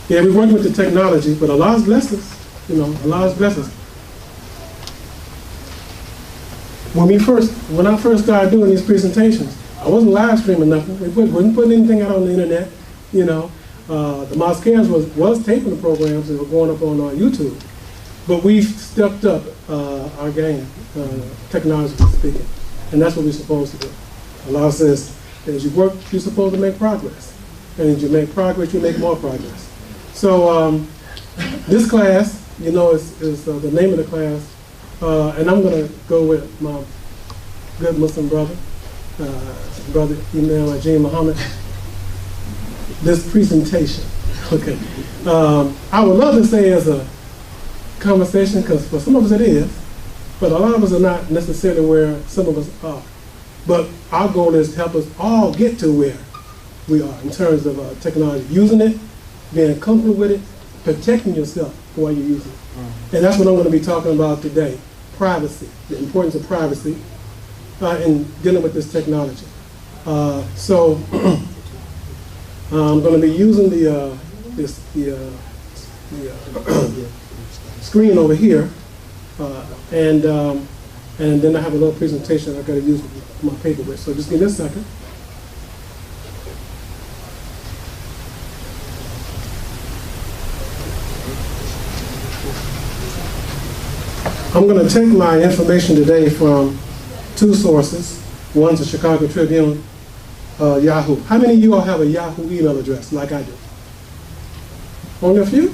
Yeah, we work with the technology, but Allah's blessed us. You know, Allah's blessed us. When I first started doing these presentations, I wasn't live streaming nothing. We wasn't putting anything out on the internet. You know, the Mosqueans was taping the programs that were going up on YouTube, but we've stepped up our game, technologically speaking, and that's what we're supposed to do. Allah says, as you work, you're supposed to make progress, and as you make progress, you make more progress. So this class, you know, is the name of the class, and I'm going to go with my good Muslim brother, Brother Imam Ajim Muhammad. This presentation, okay. I would love to say it's a conversation, because for some of us it is, but a lot of us are not necessarily where some of us are. But our goal is to help us all get to where we are in terms of technology, using it, being comfortable with it, protecting yourself while you're using it. And that's what I'm going to be talking about today, privacy, the importance of privacy in dealing with this technology. So I'm going to be using the screen over here, and then I have a little presentation I've got to use my paper with. So just give me a second. I'm going to take my information today from two sources. One's the Chicago Tribune, Yahoo. How many of you all have a Yahoo email address like I do? Only a few?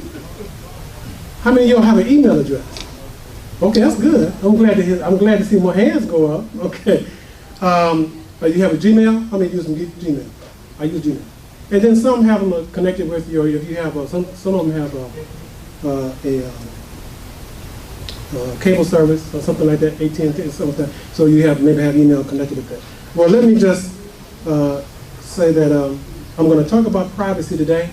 How many of y'all have an email address? Okay, that's good. I'm glad to see more hands go up. Okay. You have a Gmail? How many use Gmail? I use Gmail. And then some have them connected with your, if you have, some of them have a cable service or something like that, AT&T, something like that. So you maybe have email connected with that. Well, let me just say that I'm going to talk about privacy today,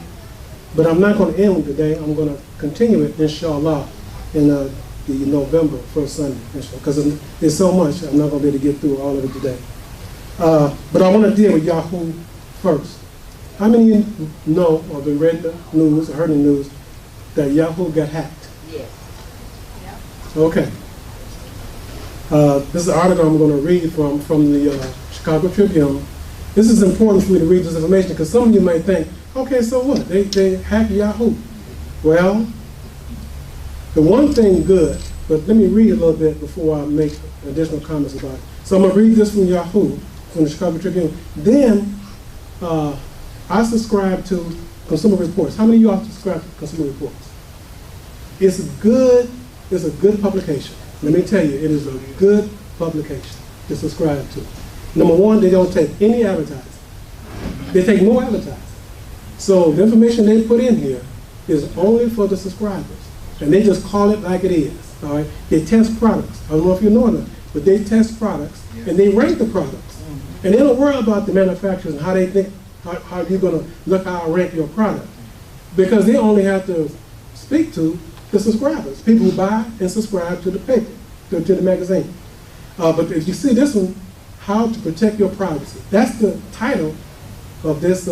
but I'm not going to end today. I'm going to continue it, inshallah, in the November first Sunday, because there's so much, I'm not going to be able to get through all of it today. But I want to deal with Yahoo first. How many of you know or been reading the news or heard the news that Yahoo got hacked? Yes. Okay. This is an article I'm going to read from the Chicago Tribune. This is important for me to read this information because some of you might think, okay, so what? They hacked Yahoo. Well, the one thing good, but let me read a little bit before I make additional comments about it. So I'm going to read this from Yahoo, from the Chicago Tribune. Then I subscribe to Consumer Reports. How many of you all subscribe to Consumer Reports? It's a good publication. Let me tell you, it is a good publication to subscribe to. Number one, they don't take any advertising. They take no advertising. So the information they put in here is only for the subscribers. And they just call it like it is. All right? They test products. I don't know if you know that, but they test products and they rank the products. And they don't worry about the manufacturers and how they think, how you're going to look how I rank your product. Because they only have to speak to the subscribers, people who buy and subscribe to the paper, to the magazine. But if you see this one, How to Protect Your Privacy. That's the title of this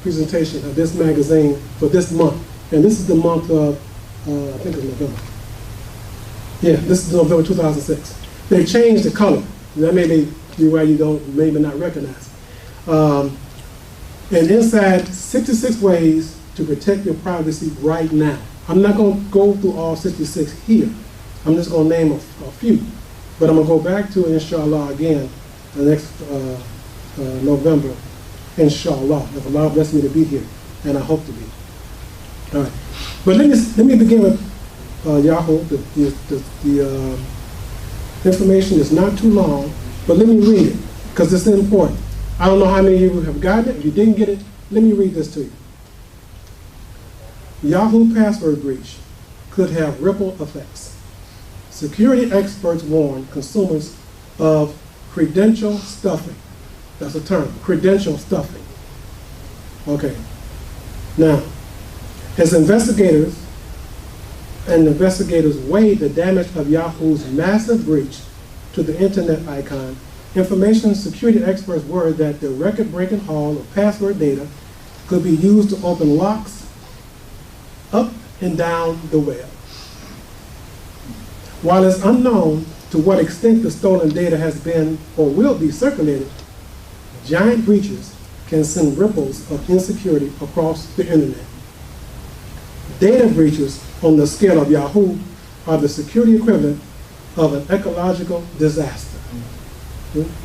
presentation, of this magazine for this month. And this is the month of, I think it's November. Yeah, this is November 2006. They changed the color. That may be why you don't, maybe not recognize it. And inside, 66 ways to protect your privacy right now. I'm not going to go through all 66 here. I'm just going to name a few. But I'm going to go back to it, inshallah, again, the next November, inshallah. If Allah bless me to be here, and I hope to be. All right. But let me begin with Yahoo. The information is not too long, but let me read it, because it's important. I don't know how many of you have gotten it. If you didn't get it, let me read this to you. Yahoo password breach could have ripple effects. Security experts warn consumers of credential stuffing. That's a term, credential stuffing. Okay. Now, as investigators weigh the damage of Yahoo's massive breach to the internet icon, information security experts worry that the record-breaking haul of password data could be used to open locks up and down the web. While it's unknown to what extent the stolen data has been or will be circulated, giant breaches can send ripples of insecurity across the internet. Data breaches on the scale of Yahoo are the security equivalent of an ecological disaster.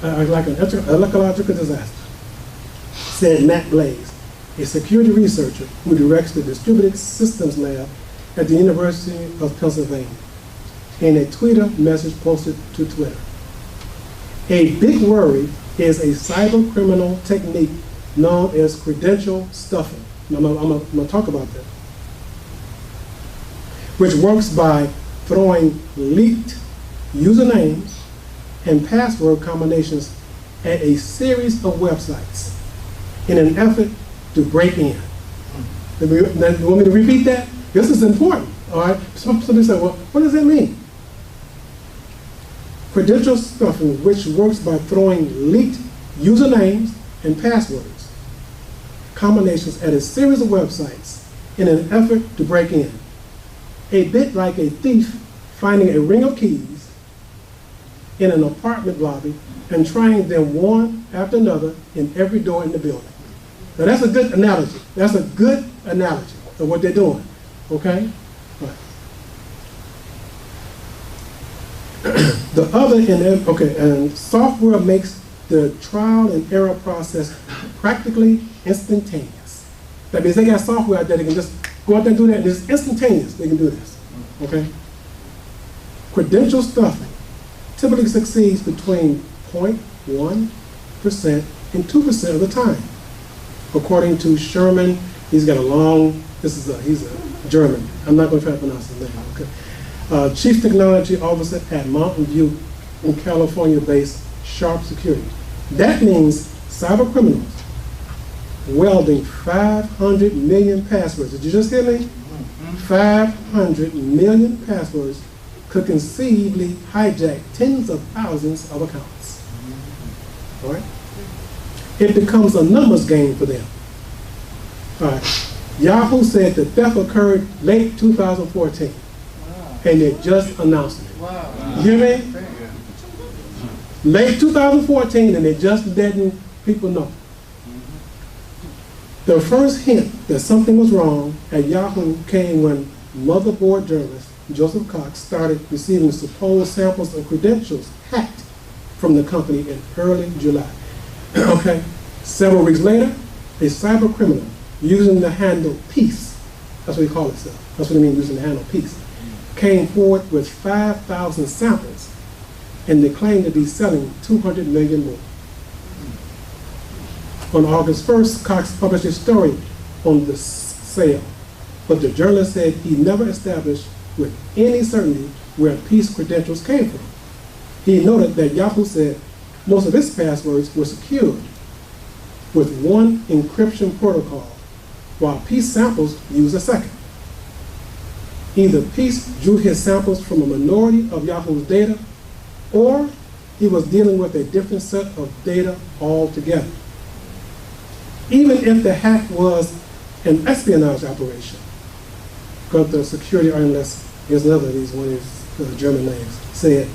Like an ecological disaster, said Matt Blaze, a security researcher who directs the Distributed Systems Lab at the University of Pennsylvania, in a Twitter message posted to Twitter. A big worry is a cyber criminal technique known as credential stuffing. And I'm going to talk about that. Which works by throwing leaked usernames and password combinations at a series of websites in an effort to break in. You want me to repeat that? This is important, all right? Somebody say, well, what does that mean? Credential stuffing, which works by throwing leaked usernames and passwords combinations at a series of websites in an effort to break in. A bit like a thief finding a ring of keys in an apartment lobby and trying them one after another in every door in the building. Now that's a good analogy. That's a good analogy of what they're doing, okay? Right. The other end, okay, and software makes the trial and error process practically instantaneous. That means they got software out there that can just go out there and do that, and it's instantaneous. They can do this, okay? Credential stuffing typically succeeds between 0.1% and 2% of the time, according to Sherman. He's got a long, he's a German. I'm not going to try to pronounce his name, okay? Chief Technology Officer at Mountain View in California-based Sharp Security. That means cyber criminals welding 500 million passwords. Did you just hear me? 500 million passwords could conceivably hijack tens of thousands of accounts. All right? It becomes a numbers game for them. All right. Yahoo said the theft occurred late 2014, and they just announced it. You hear me? Late 2014, and they just letting people know. The first hint that something was wrong at Yahoo came when motherboard journalist Joseph Cox started receiving supposed samples of credentials hacked from the company in early July. Okay, several weeks later, a cyber criminal using the handle Peace, that's what he called himself, that's what he means using the handle Peace, came forward with 5,000 samples, and they claimed to be selling 200 million more. On August 1st, Cox published a story on the sale, but the journalist said he never established with any certainty where Peace credentials came from. He noted that Yahoo said most of its passwords were secured with one encryption protocol, while Peace samples used a second. Either Peace drew his samples from a minority of Yahoo's data, or he was dealing with a different set of data altogether. Even if the hack was an espionage operation, because the security analyst, here's another of these, one of his German names, said,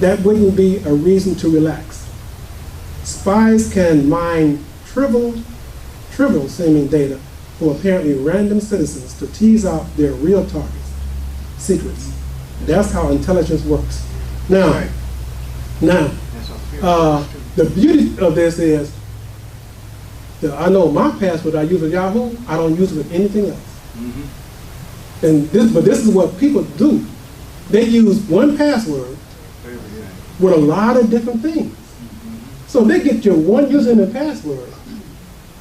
that wouldn't be a reason to relax. Spies can mine trivial seeming data from apparently random citizens to tease out their real targets, secrets. That's how intelligence works. Now, the beauty of this is that I know my password I use with Yahoo, I don't use it with anything else. But this is what people do. They use one password with a lot of different things. So they get your one username and password.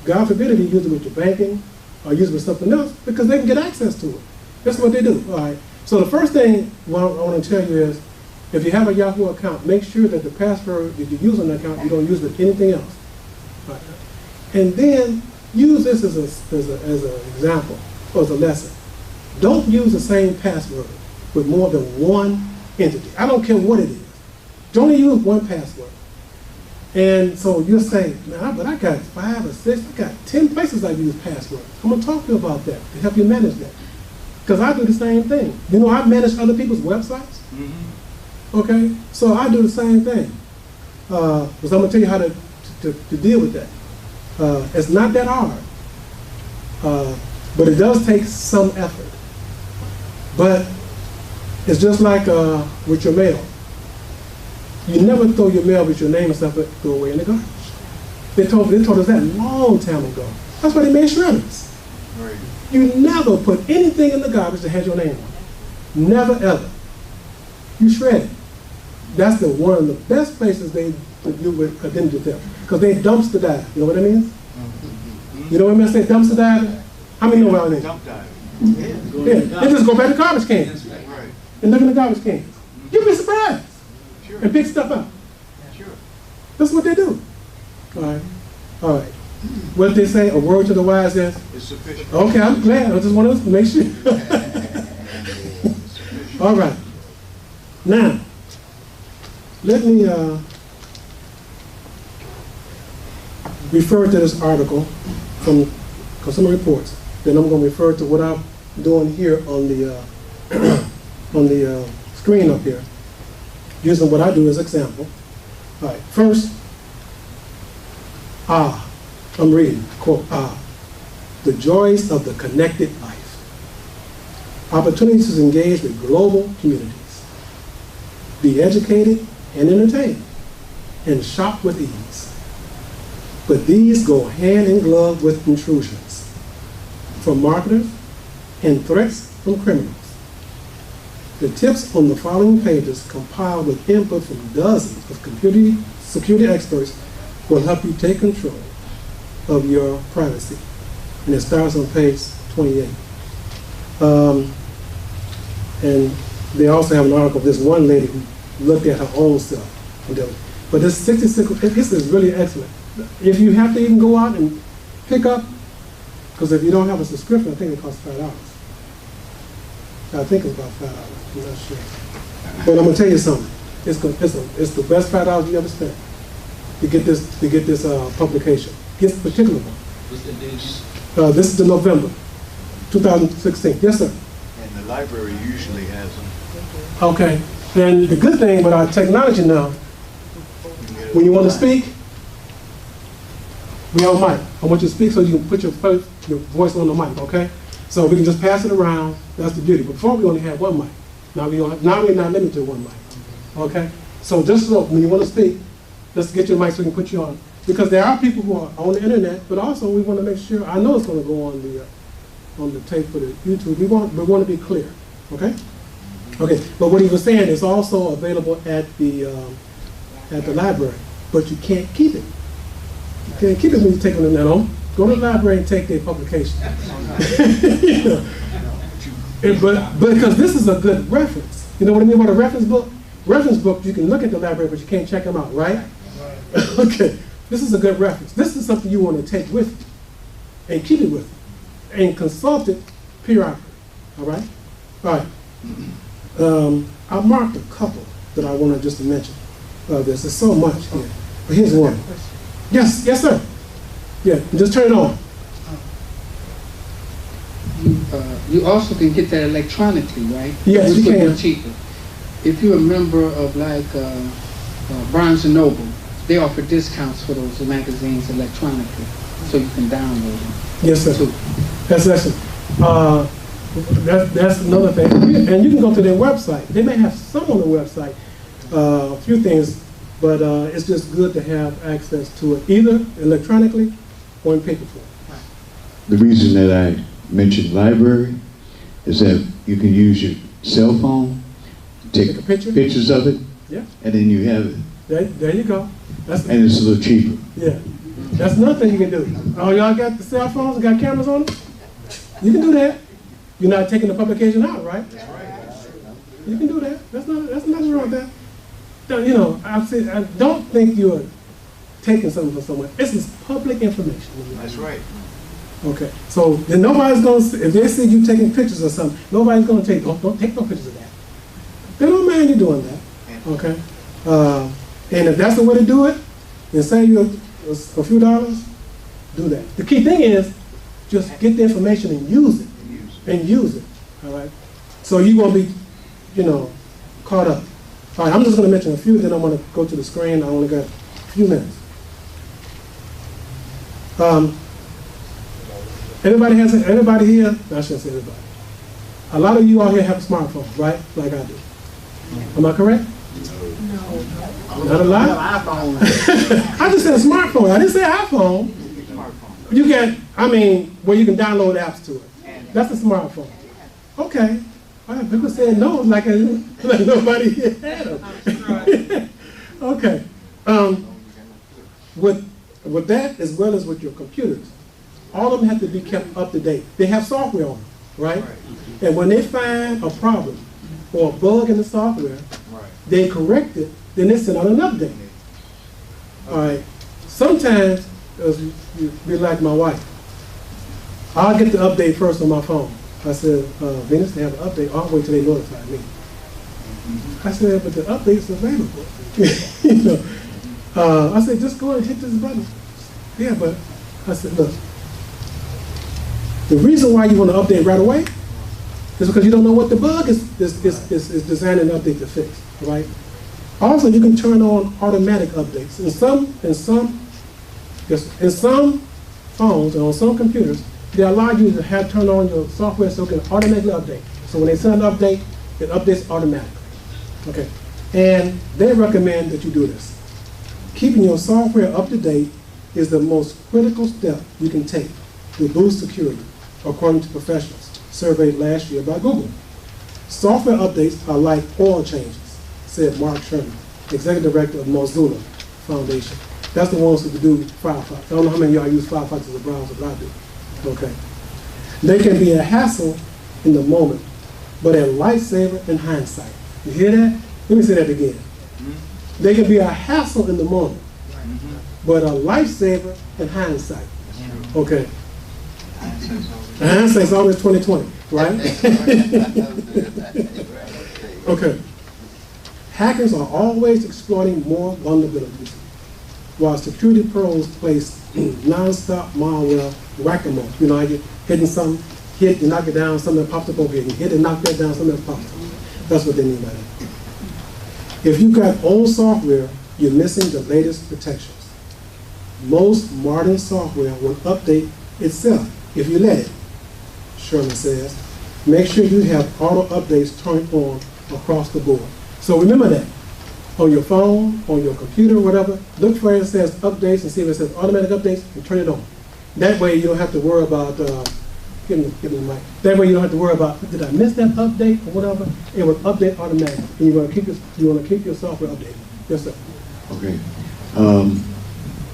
God forbid if you use it with your banking or use it with something else, because they can get access to it. That's what they do. All right. So the first thing I want to tell you is, if you have a Yahoo account, make sure that the password that you use on the account, you don't use with anything else. All right. And then use this as an example or as a lesson. Don't use the same password with more than one entity. I don't care what it is. Don't use one password. And so you'll say, man, but I got 5 or 6, I got 10 places I use passwords. I'm going to talk to you about that to help you manage that. Because I do the same thing. You know, I manage other people's websites. Okay, so I do the same thing. Because I'm gonna tell you how to deal with that. It's not that hard, but it does take some effort. But it's just like with your mail. You never throw your mail with your name and stuff, but throw away in the garbage. They told us that a long time ago. That's why they made shredders. Right. You never put anything in the garbage that has your name on it. Never ever. You shred it. That's one of the best places they do with identity theft, because they dumpster dive. You know what I mean? You know what I mean? I say dumpster dive. How many know what I mean? Dump dive. Yeah, they just go back to garbage cans Right. and look in the garbage cans. You'd be surprised. Sure. And pick stuff up. Sure. That's what they do. All right. All right. What did they say? A word to the wise is? It's sufficient. Okay, I'm glad. I just wanted to make sure. All right. Now, let me refer to this article from Consumer Reports. Then I'm going to refer to what I'm doing here on the on the screen up here, using what I do as example. All right. First, I'm reading, quote, the joys of the connected life. Opportunities to engage with global communities. Be educated and entertained, and shop with ease. But these go hand in glove with intrusions from marketers and threats from criminals. The tips on the following pages, compiled with input from dozens of security experts, will help you take control of your privacy. And it starts on page 28. And they also have an article of this one lady who looked at her own self. But this 66, this is really excellent. If you have to even go out and pick up, because if you don't have a subscription, I think it costs $5. I think it's about $5. I'm not sure. But I'm gonna tell you something. It's the best $5 you ever spent to get this publication. This particular one. What's the date? This is the November 2016. Yes, sir. And the library usually has them. Okay. And the good thing with our technology now, when you want to speak, we on mic. I want you to speak so you can put your voice on the mic, okay? So we can just pass it around. That's the beauty. Before we only had one mic. Now we're not limited to one mic, okay? So just so when you want to speak, let's get your mic so we can put you on. Because there are people who are on the internet, but also we want to make sure. I know it's going to go on the tape for the YouTube. We want to be clear, okay? Okay. But what he was saying is also available at the library, but you can't keep it. You can't keep it when you take on the net on. Go to the library and take their publication. You know? But because this is a good reference. You know what I mean about a reference book? Reference book, you can look at the library, but you can't check them out, right? Okay. This is a good reference. This is something you want to take with you and keep it with you and consult it periodically. All right? All right. I marked a couple that I want to just mention. There's so much here. But here's one. Yes, yes, sir. Yeah, just turn it on. You also can get that electronically, right? Yes, which you would can. be cheaper. If you're a member of like Barnes & Noble, they offer discounts for those magazines electronically, so you can download them. Yes, sir. Too. That's excellent. That's another thing. And you can go to their website. They may have some on the website, a few things, but it's just good to have access to it, either electronically or in paper form. The reason that I mentioned library is that you can use your cell phone, take a picture? pictures of it, Yeah, and then you have it. there you go. And it's a little cheaper. Yeah, that's another thing you can do. Oh, y'all got the cell phones and got cameras on them? You can do that. You're not taking the publication out, right? That's right. You can do that. That's nothing wrong with that. You know, I don't think you're taking something from someone. This is public information. That's right. Okay, so then nobody's going to, if they see you taking pictures or something, nobody's going to take, don't take no pictures of that. They don't mind you doing that, okay? And if that's the way to do it, and save you a few dollars, do that. The key thing is just get the information and use it. And use it, all right? So you won't be, caught up. All right, I'm just going to mention a few, then I'm going to go to the screen. I only got a few minutes. Everybody here, I shouldn't say everybody. A lot of you out here have a smartphone, right? Like I do. Am I correct? No. Not a lot? I just said a smartphone. I didn't say iPhone. You can, where you can download apps to it. That's a smartphone. Okay. All right, people saying no, like nobody here had them. Okay. With that, as well as with your computers, all of them have to be kept up to date. They have software on them, right? And when they find a problem or a bug in the software, they correct it, then they send out an update. All right. Sometimes, you be like my wife. I'll get the update first on my phone. I said, Venus, they have an update. I'll wait till they notify me. I said, but the update's available. I said, just go and hit this button. Yeah, but I said, look, the reason why you want to update right away is because you don't know what the bug is designed an update to fix, right? Also, you can turn on automatic updates. In some phones and on some computers, they allow you to turn on your software so it can automatically update. So when they send an update, it updates automatically. Okay, and they recommend that you do this. Keeping your software up to date is the most critical step you can take to boost security, according to professionals surveyed last year by Google. Software updates are like oil changes, said Mark Sherman, Executive Director of Mozilla Foundation. That's the ones who do Firefox. I don't know how many of y'all use Firefox as a browser, but I do. Okay. They can be a hassle in the moment, but a lifesaver in hindsight. You hear that? Let me say that again. They can be a hassle in the moment, but a lifesaver in hindsight. Okay. Hindsight's always 20/20, right? Okay. Hackers are always exploiting more vulnerabilities, while security pros place non-stop malware whack-a-mole. You know, you're hitting something, hit, you knock it down, something pops up over here. You hit and knock that down, something pops up. That's what they mean by that. If you got old software, you're missing the latest protections. Most modern software will update itself if you let it, Sherman says. Make sure you have auto updates turned on across the board. So remember that. On your phone, on your computer, whatever, look for it says updates and see if it says automatic updates and turn it on. That way you don't have to worry about, give me the mic. That way you don't have to worry about, did I miss that update or whatever? It will update automatically. And you want to keep your software updated. Yes, sir. Okay.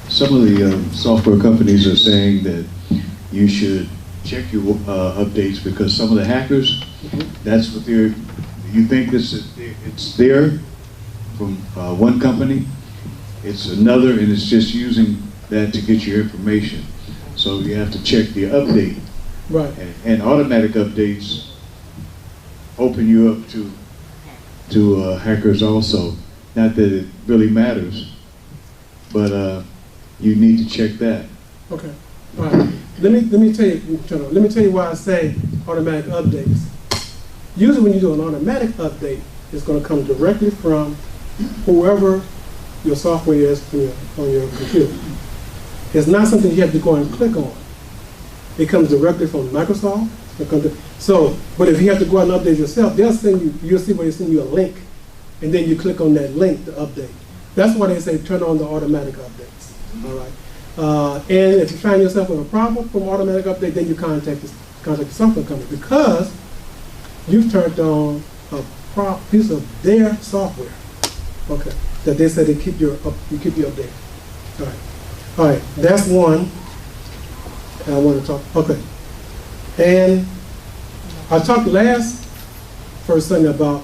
Some of the software companies are saying that you should check your updates because some of the hackers, that's what you think it's there from one company, it's another, and it's just using that to get your information. So you have to check the update. Right. And automatic updates open you up to hackers also. Not that it really matters, but you need to check that. Okay. All right. Let me tell you why I say automatic updates. Usually when you do an automatic update, it's going to come directly from whoever your software is on your computer. It's not something you have to go and click on. It comes directly from Microsoft. But if you have to go out and update yourself, they'll send you, you'll see where they send you a link, and then you click on that link to update. That's why they say turn on the automatic updates. All right. And if you find yourself with a problem from automatic update, then you contact the software company because you've turned on a piece of their software. Okay. That they said they keep you updated. All right. All right. That's one. I want to talk. Okay. And I talked first Sunday about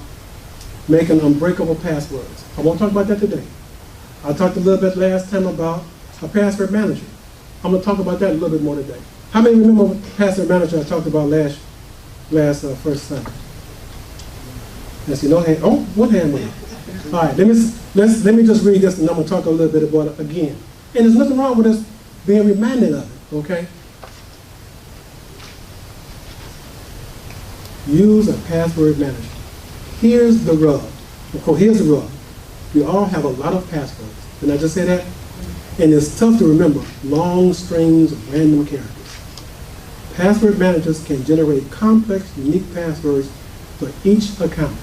making unbreakable passwords. I won't talk about that today. I talked a little bit last time about a password manager. I'm going to talk about that a little bit more today. How many remember the password manager I talked about last first Sunday? Let's see, no hand. Oh, one hand went up. All right, let me just read this, and I'm going to talk a little bit about it again. And there's nothing wrong with us being reminded of it, okay? use a password manager. Here's the rub. Here's the rub. We all have a lot of passwords. Didn't I just say that? And it's tough to remember long strings of random characters. Password managers can generate complex, unique passwords for each account.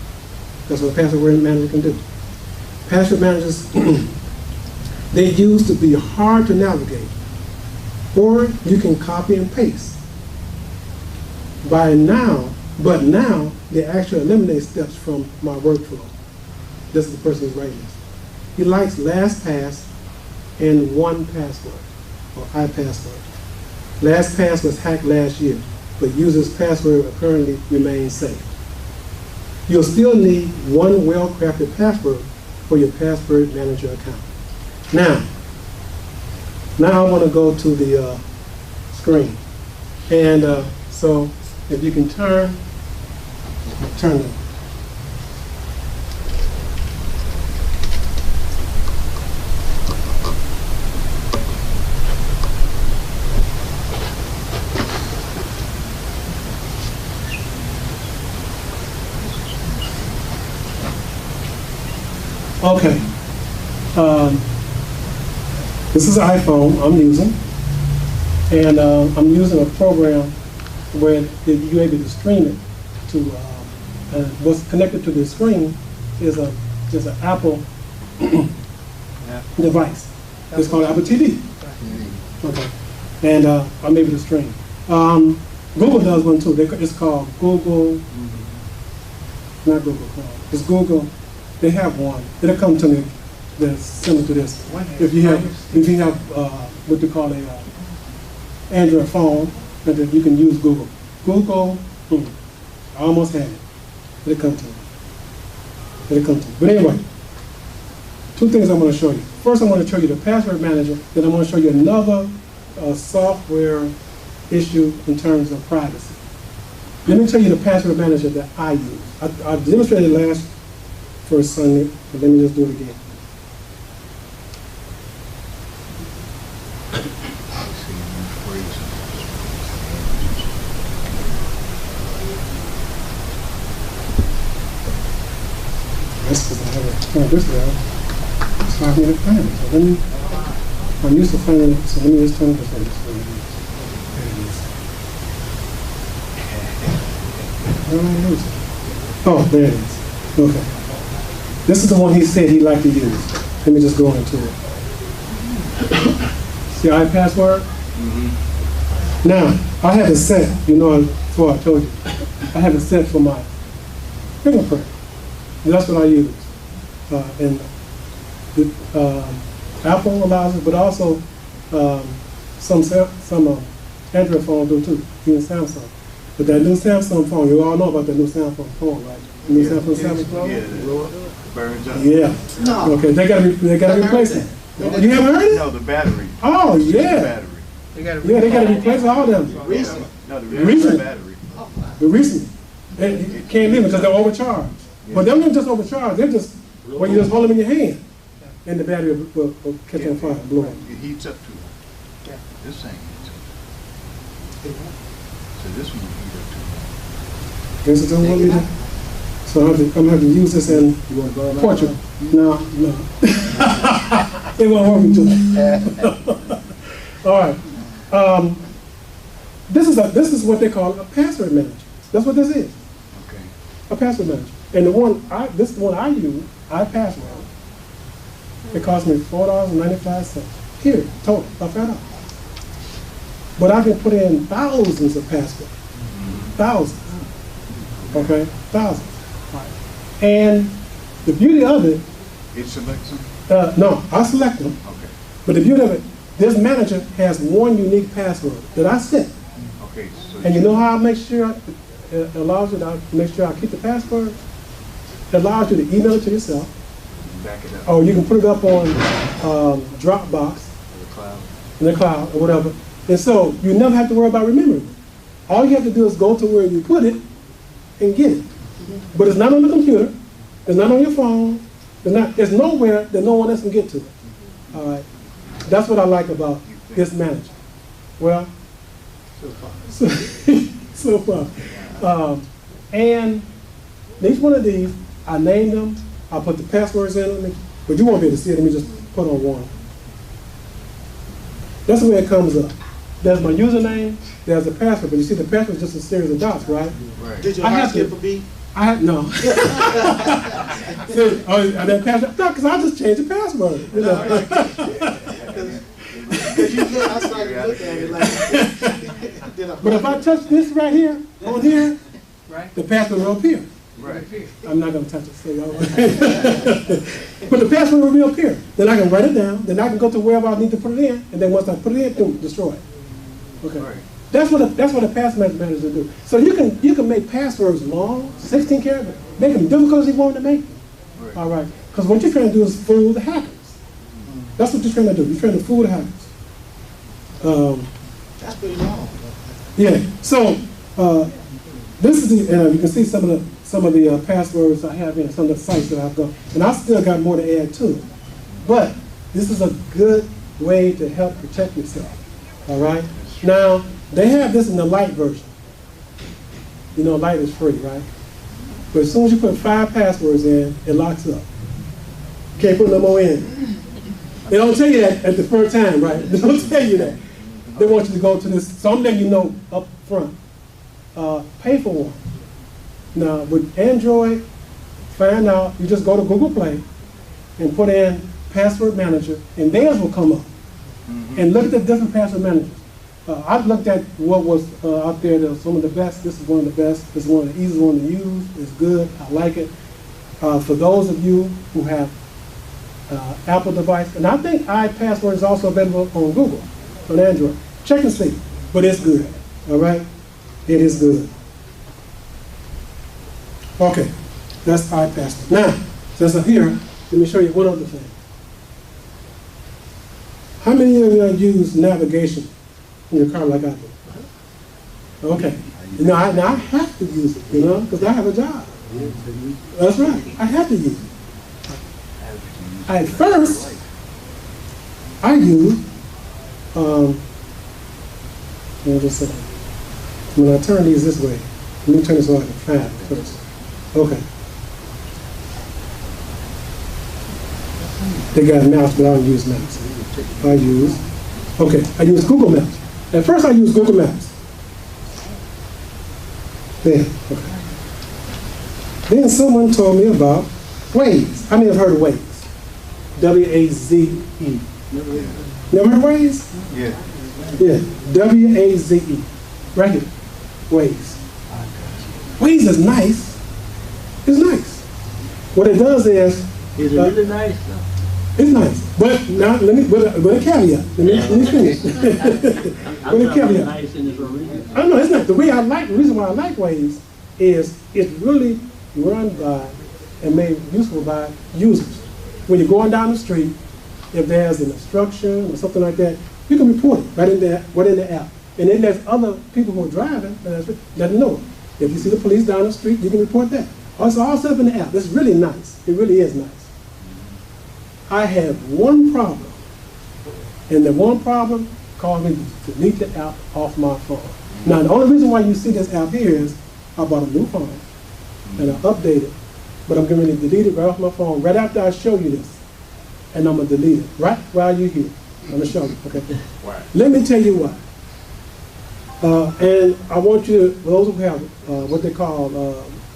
That's what a password manager can do. Password managers, they used to be hard to navigate, or you can copy and paste. But now, they actually eliminate steps from my workflow. This is the person who's writing this. He likes LastPass and 1Password, or iPassword. LastPass was hacked last year, but users' password apparently remains safe. You'll still need one well-crafted password for your password manager account. Now I want to go to the screen. And so if you can turn it. Okay. This is an iPhone I'm using, and I'm using a program where you're able to stream it to. What's connected to the screen is an Apple device. It's called Apple TV. Okay, and I'm able to stream. Google does one too. It's called Google. Not Google Chrome. It's Google. They have one. It'll come to me that's similar to this. If you have what they call a Android phone, then you can use Google. Google, I almost had it. It'll come to me. But anyway, two things I'm going to show you. First, I'm going to show you the password manager. Then I'm going to show you another software issue in terms of privacy. Let me tell you the password manager that I use. I demonstrated last first Sunday, but let me just do it again. That's because I haven't turned this down. It's hard for me to find it. So I'm used to finding it, so let me just turn it this way. There it is. Where did I lose it? Oh, there it is. Okay. This is the one he said he'd like to use. Let me just go into it. See iPassword? Mm-hmm. Now, I have it set, before I told you, I have it set for my fingerprint. That's what I use. And Apple allows it, but also some Android phones do too, even Samsung. But that new Samsung phone, you all know about that new Samsung phone, right? The new Samsung phone? Yeah, burns up. Yeah. No. Okay, they gotta replace it. You haven't heard it? No, the battery. Oh, The yeah. battery. They got Yeah, they gotta replace all them. No, the Recent. battery. The recent. You can't leave it because they're overcharged. But them ain't just overcharged, they're just, well, you just hold them in your hand. And the battery will catch on fire and blow up. It heats up too much. Yeah. This thing heats up. So this one will heat up too much. This is what we do. So I'm gonna have to use this in Portugal. No. It won't work with you. All right. This is what they call a password manager. That's what this is. Okay. A password manager. And this is the one I use, iPassword. It cost me $4.95. Here, total, I found out. But I can put in thousands of passwords. Thousands. Okay? Thousands. And the beauty of it, It selects them? no, I select them. Okay. But the beauty of it, this manager has one unique password that I set. Okay. So And you know how I make sure it allows you to make sure I keep the password? It allows you to email it to yourself, back it up or you can put it up on Dropbox to the cloud. in the cloud or whatever. And so you never have to worry about remembering it. All you have to do is go to where you put it and get it. But it's not on the computer. It's not on your phone. It's nowhere that no one else can get to it. All right. That's what I like about this manager. Well, so far. And each one of these, I name them, I put the passwords in them, but you won't be able to see it. Let me just put on one. That's the way it comes up. There's my username, there's the password, but you see the password is just a series of dots, right? Right. Did your I heart have to- skip a beat? I had, no. See, oh, that password? No, because I just changed the password. You know? Because you look, I started to look at it like, did I But if I touch this right here, on here, Right? the password will appear. Right. I'm not going to touch it, so y'all. But the password will reappear. Then I can write it down. Then I can go to wherever I need to put it in. And then once I put it in, boom, destroy it. Okay. Right. That's what a password manager do. So you can make passwords long, 16 characters, make them difficult as you want to make them. Right. All right. Because what you're trying to do is fool the hackers. That's what you're trying to do. You're trying to fool the hackers. That's pretty long. Yeah. So this is the, and you can see some of the passwords I have in some of the sites that I've gone, and I still got more to add to it. But this is a good way to help protect yourself. All right. Now they have this in the light version. You know, light is free, right? But as soon as you put 5 passwords in, it locks up. You can't put no more in. They don't tell you that at the first time, right? They don't tell you that. They want you to go to this. So I'm letting you know up front. Pay for one. Now with Android, find out, you just go to Google Play and put in password manager, and theirs will come up. And look at the different password managers. I've looked at what was out there. There was some of the best. This is one of the best. This is one of the easiest one to use. It's good. I like it. For those of you who have Apple device, and I think iPassword is also available on Google, on Android. Check and see. But it's good. All right? It is good. Okay. That's iPassword. Now, since I'm here, let me show you one other thing. How many of you use navigation in your car like I do? Okay. Now I have to use it, you know, because I have a job. That's right. I have to use it. At first, I used, just a second. When I turn these this way, let me turn this so I can find it first. Okay. They got maps, but I don't use maps. I use Google Maps. At first I used Google Maps. Then someone told me about Waze. How many have heard of Waze? W-A-Z-E. Never heard of Waze? Yeah. Yeah, W-A-Z-E. Right here, Waze. Waze is nice. It's nice. What it does is, Is it really nice though? it's nice, but now let me with a caveat. Let me finish. I'm With a talking caveat. nice in its original. I know it's not. The reason why I like Waze is it's really run by and made useful by users. When you're going down the street, if there's an obstruction or something like that, you can report it right in the app. And then there's other people who are driving let them know. If you see the police down the street, you can report that. Also, all stuff in the app. It's really nice. It really is nice. I have one problem, and the one problem caused me to delete the app off my phone. Now, the only reason why you see this app here is I bought a new phone, and I updated, but I'm going to delete it right off my phone right after I show you this, and I'm going to delete it right while you're here. I'm going to show you, okay? Why? Let me tell you why. And I want you to, those who have what they call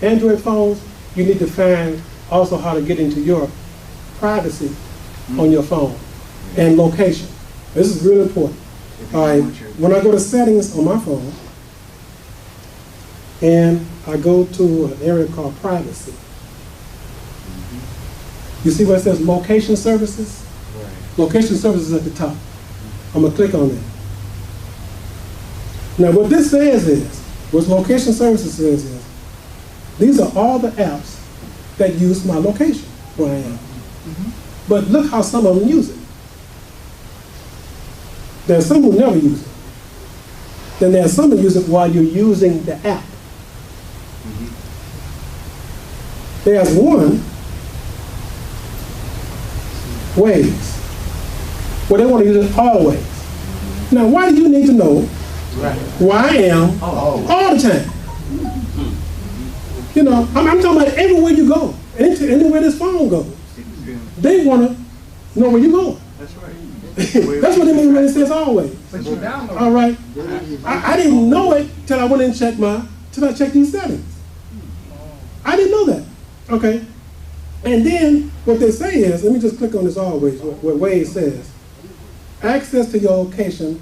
Android phones, you need to find also how to get into your privacy on your phone and location. This is really important. All right, when I go to settings on my phone and I go to an area called privacy, you see where it says location services? Right. Location services at the top. I'm going to click on that. Now what this says is, what location services says is, these are all the apps that use my location where I am. But look how some of them use it. There's some who never use it. Then there's some who use it while you're using the app. There's one, Waze, where they want to use it always. Now why do you need to know where I am all the time? You know, I'm talking about everywhere you go, anywhere this phone goes. They want to know where you're going. That's right. That's what it means when it says always. But you download. All right. I didn't know it till I went and checked till I checked these settings. I didn't know that. Okay. And then what they say is, let me just click on this always, what Waze says. Access to your location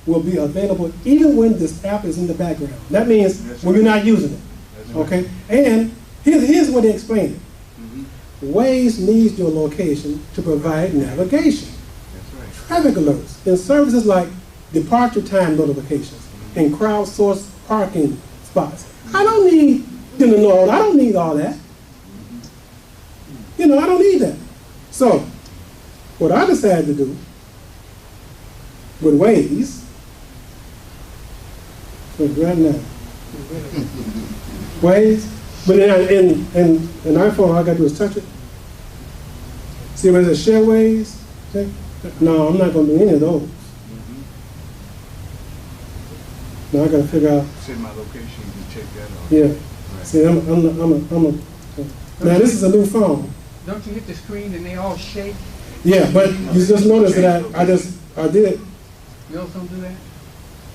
will be available even when this app is in the background. That means when you're not using it. Okay? And here's what they explain it. Waze needs your location to provide navigation, traffic alerts, and services like departure time notifications and crowdsourced parking spots. I don't need them to know. I don't need all that. You know, I don't need that. So, what I decided to do with Waze, right now, Waze, but in iPhone, all I got to do is touch it. See where it says share Waze? Okay. No, I'm not going to do any of those. Now I got to figure out. Send my location, you can check that out. Yeah. Right. See, now this is a new phone. Don't you hit the screen and they all shake? Yeah, but you just noticed that I did. You also do that?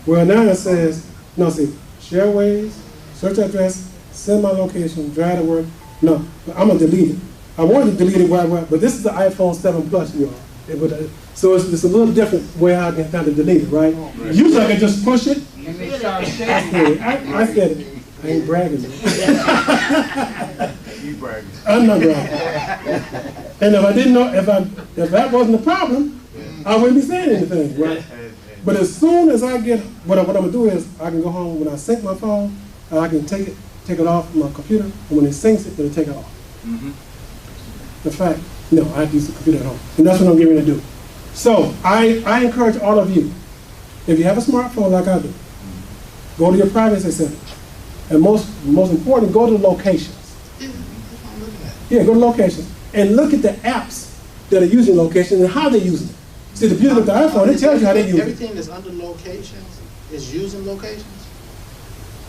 Well, now it says, no, see, share Waze, search address, send my location, drive to work. No, I'm going to delete it. I wanted to delete it but this is the iPhone 7 Plus, y'all. So it's a little different way I can kind of delete it, right? Usually I can just push it. And they start shaking. I said it. I ain't bragging. You bragging. I'm not bragging. And if I didn't know, if that wasn't the problem, I wouldn't be saying anything, right? But as soon as I get, what I'm gonna do is I can go home when I sync my phone, and I can take it off my computer, and when it syncs it, it'll take it off. In fact, no, I have to use the computer at home, and that's what I'm getting ready to do. So I encourage all of you, if you have a smartphone like I do, go to your privacy settings, and most important, go to locations. Yeah, go to locations and look at the apps that are using locations and how they're using it. See, the beauty of the iPhone, it tells you how they use it. Everything that's under locations is using locations?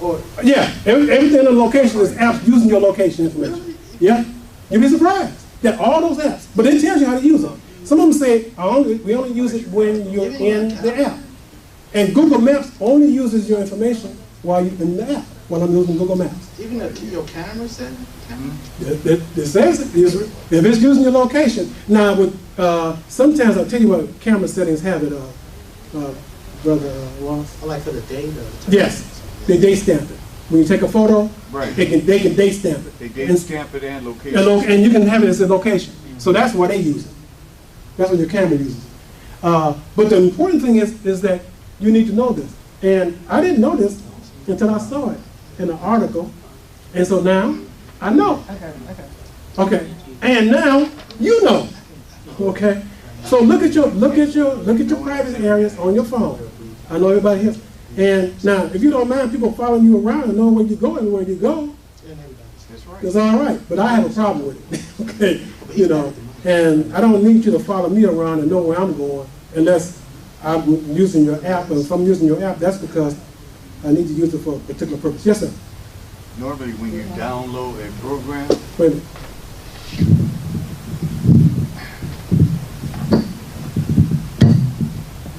Or Yeah, everything in the location is apps using your location information. Really? Yeah, you'd be surprised that all those apps, but it tells you how to use it. Some of them say, we only use it when you're in the app. And Google Maps only uses your information while you're in the app, while I'm using Google Maps. even your camera setting? It says it is, if it's using your location. Now, sometimes I'll tell you what camera settings have it, Brother Ross. Or like for the data? Yes, they stamp it. When you take a photo, Right. they can date stamp it. They date And- stamp it and location. and you can have it as a location. So that's why they use it. That's what your camera uses. But the important thing is that you need to know this. And I didn't know this until I saw it in an article. And so now I know. Okay. And now you know. Okay. So look at your private areas on your phone. I know everybody here. And now, if you don't mind people following you around and know where you go and where you go, That's right. it's all right. But I have a problem with it. Okay. You know. And I don't need you to follow me around and know where I'm going unless I'm using your app. And if I'm using your app, that's because I need to use it for a particular purpose. Yes, sir. Normally, when you download a program, Wait a minute.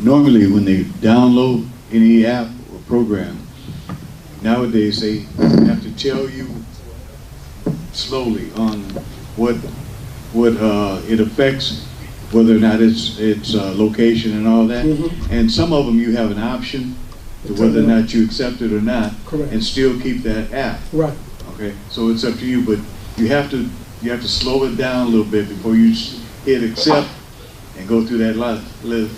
Normally, when they download any app or program, nowadays they have to tell you slowly on what it affects, whether or not it's location and all that. And some of them you have an option to whether or not you accept it or not, Correct. and still keep that app. Right. Okay, so it's up to you, but you have to slow it down a little bit before you hit accept and go through that list.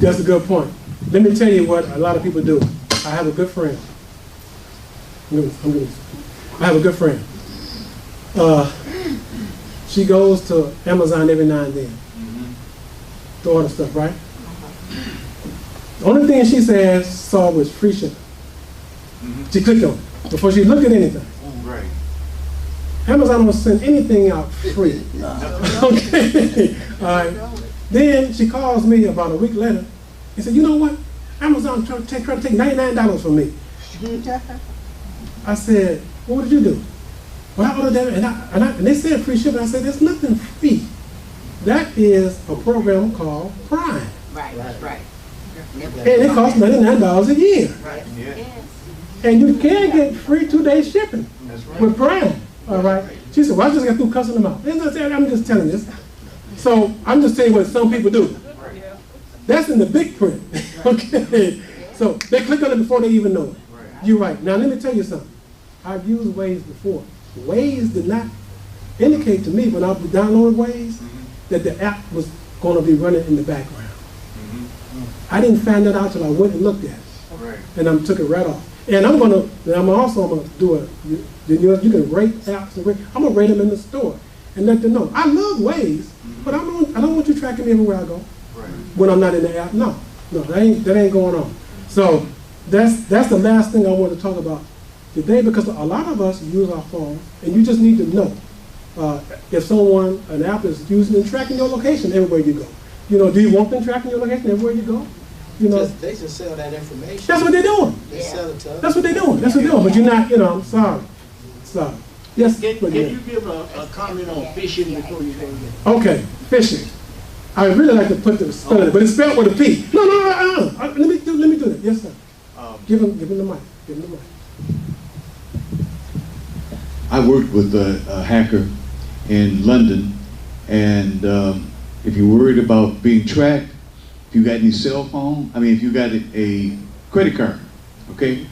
That's a good point. Let me tell you what a lot of people do. I have a good friend. I have a good friend. She goes to Amazon every now and then to order stuff, right? The only thing she saw was free shipping. She clicked on it before she looked at anything. right? Amazon won't send anything out free. Okay. All right. Then she calls me about a week later and said, you know what? Amazon tried to take $99 from me. I said, well, what did you do? Well, I ordered that, and they said free shipping. I said, there's nothing free. That is a program called Prime. Right. And it costs $99 a year. Yeah, And you can get free 2-day shipping that's right. with Prime. All right. She said, well, I just got through cussing them out. And I said, I'm just telling you this. So I'm just telling you what some people do. That's in the big print. Okay. So they click on it before they even know it. You're right. Now let me tell you something. I've used Waze before. Waze did not indicate to me when I downloaded Waze that the app was going to be running in the background. I didn't find that out till I went and looked at it. Right. And I took it right off. And I'm also gonna do you can rate apps and I'm gonna rate them in the store and let them know. I love Waze, but I don't want you tracking me everywhere I go. Right. When I'm not in the app. No, that ain't going on. So that's the last thing I want to talk about today, because a lot of us use our phones, and you just need to know if an app is using and tracking your location everywhere you go. You know, do you want them tracking your location everywhere you go? You know, They just sell that information. that's what they're doing. They sell it to us. That's what they're doing. That's what they're doing. But you're not, I'm sorry. Sorry. Yes, Can but you give a comment on fishing before you go there? okay, fishing. I really like to put the spell in it, but it's spelled with a P. No. Let me do that. Yes, sir. Give him the mic. Give him the mic. I worked with a hacker in London, and if you're worried about being tracked, if you got any cell phone, if you got a credit card, okay,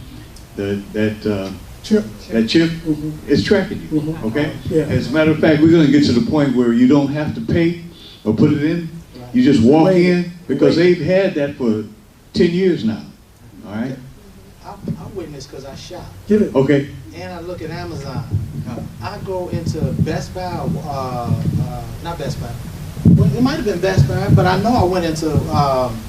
that Chip. chip Mhm. is tracking you, Mhm. okay? Yeah. As a matter of fact, we're going to get to the point where you don't have to pay or put it in. You just walk Wait. in, because they've had that for 10 years now, all right? I witnessed because I shop. Give it. Okay, And I look at Amazon. I go into Best Buy, not Best Buy. Well, it might have been Best Buy, but I know I went into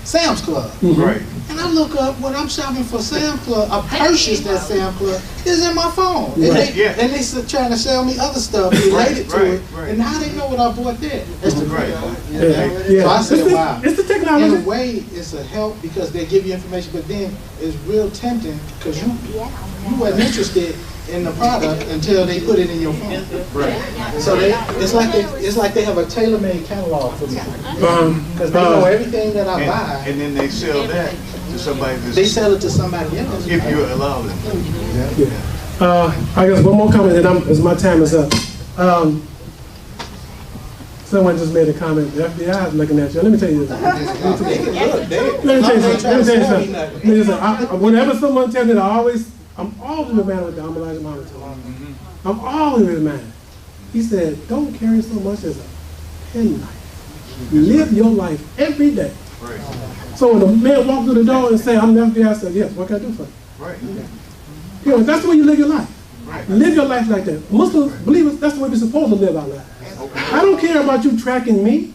Sam's Club. Mhm. Right. And I look up when I'm shopping for Sam's Club, a purchase at Sam's Club is in my phone. And Right. they trying to sell me other stuff related to Right, it. right. And now they know what I bought there. That's the Right. you know? Yeah. So I said, wow. It's the In technology. a way, it's a help because they give you information, but then it's real tempting because you wasn't interested in the product until they put it in your phone. Right. So it's like they have a tailor-made catalog for me because they know everything that I buy. And then they sell that to somebody They that's, sell it to somebody else. if you allow them. I guess one more comment, and as my time is up. Someone just made a comment. The FBI is looking at you. Let me tell you this. Let me tell you something. Whenever someone tells me that, I'm always reminded with the Elijah Muhammad. I'm always reminded. He said, don't carry so much as a penknife. Live your life every day. Right. So when the man walked through the door and said, I'm the FBI, I said, yes, what can I do for you? Right. That's the way you live your life. Right. Live your life like that. Muslims, believers, that's the way we're supposed to live our lives. I don't care about you tracking me.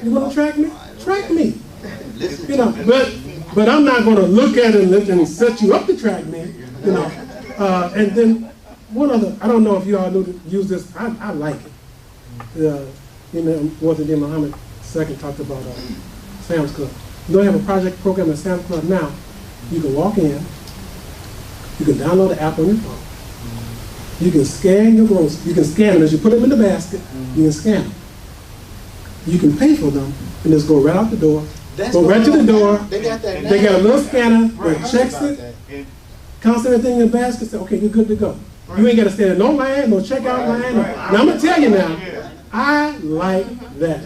You want to track me? Track me. But I'm not going to look at it and set you up to track me. And then one other, I don't know if you all use this. I like it. Muhammad II talked about Sam's Club. They have a project program at Sam's Club now. You can walk in. You can download the app on your phone. You can scan your groceries. You can scan them as you put them in the basket. You can scan them. You can pay for them and just go right out the door. Go right to the door. They got that. They got a little scanner that checks About it, that. And counts everything in the basket, say, okay, you're good to go. You ain't got to stand in no line, no checkout line. right. Now I'm gonna tell you now, I like that.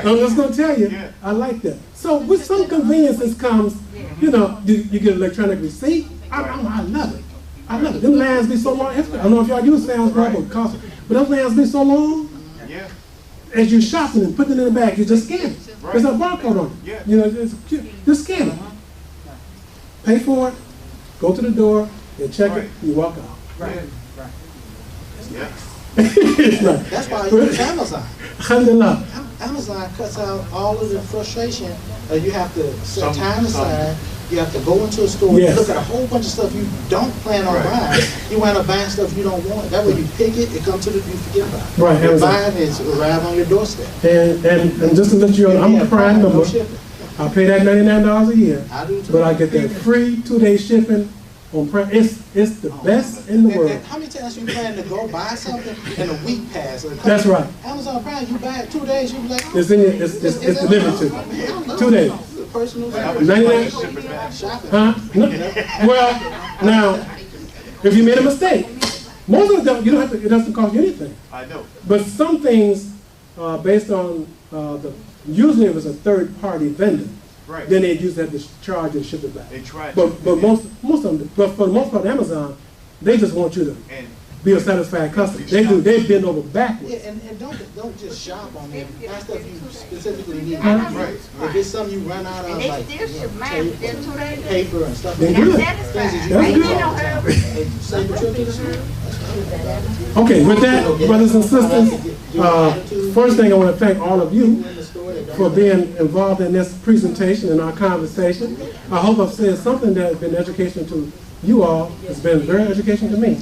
I'm just gonna tell you, I like that. So with some conveniences comes, you get an electronic receipt. I love it. I love it. Them lines be so long. I don't know if y'all use Sam's Club or Costco, but those lines be so long. yeah, As you're shopping and putting it in the bag, you just scan it. There's a barcode on it. Yeah. It's cute. Just scan it. Pay for it. Go to the door. You check it. You walk out. yeah. It's like, That's why I use Amazon. Alhamdulillah. Amazon cuts out all of the frustration. You have to set Some- time aside. You have to go into a store. Yes. You look at a whole bunch of stuff you don't plan on Right. buying. You wind up buying stuff you don't want. That way you pick it, it comes to you forget about it. Right, You Amazon. buy it, it's arrive on your doorstep. And just to let you know, I'm a Prime No member. shipping. I pay that $99 a year, I do too. but I get that free 2-day shipping on Prime. It's the best in the world. How many times chance you plan to go buy something and a week pass. That's right. Amazon Prime, you buy it 2 days, you be like, It's in your, it's delivered to you. 2 days. personal 99? shopping. Huh? No. Well, now, if you made a mistake, most of them, you don't have to, it doesn't cost you anything. I know. But some things, based on usually it was a third-party vendor, Right. then they usually have to charge and ship it back. They tried But to. most of them, but for the most part, Amazon, they just want you to And be a satisfied customer. They bend over backwards. Yeah, and don't just shop on it. Buy stuff you specifically need. Right. If it's something you run out of, And they like still ship mine within 2 days. paper and stuff They like do that. it. I'm satisfied. That's Ain't good. you no hurry. Hey, save the trip to the store. Okay, with that, brothers and sisters, first thing I want to thank all of you for being involved in this presentation and our conversation. I hope I've said something that has been educational to you all. It's been very educational to me.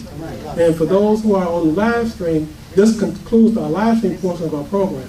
And for those who are on the live stream, this concludes our live stream portion of our program.